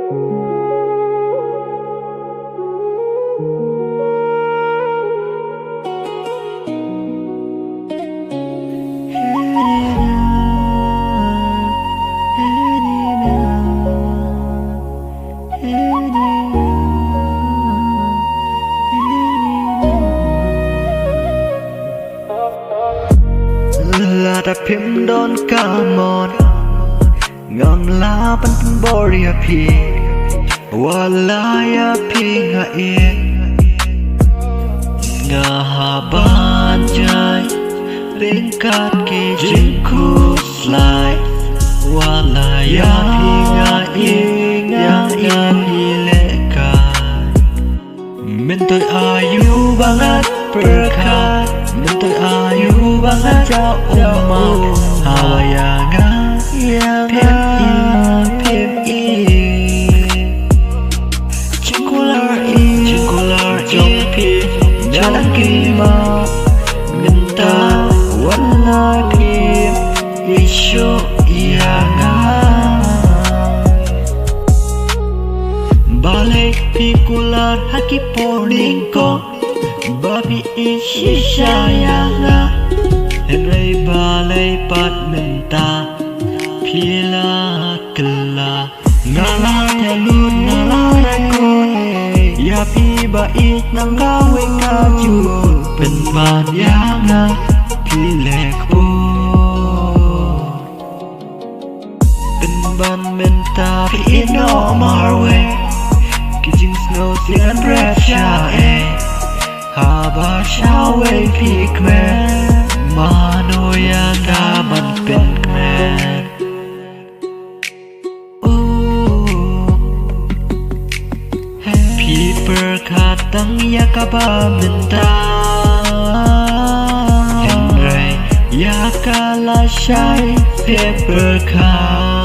là đã phim đón cả mòn ngọn lá bắn bò ria pi walaya pi nga e nga haban jai ringkat ki jinku slide walaya pi nga e nga pi leka min tôi ayu banget berkat min tôi ayu banget jauh mau hawaya nga phim i Circular trong phim đã đăng ký mà mình ta warna phim isu ianga balik circular haki porningko babi isi sayanga henry balai pat minta pila kela ngala telut ngala rekod ya pi bait nang gawe kaju pen ban yanga pilek po pen ban menta pi no marwe kijing snow sian red sha haba shawe pikme mano yanga ban pen kmen berkatang yakaba minta Henry yakala shai berkat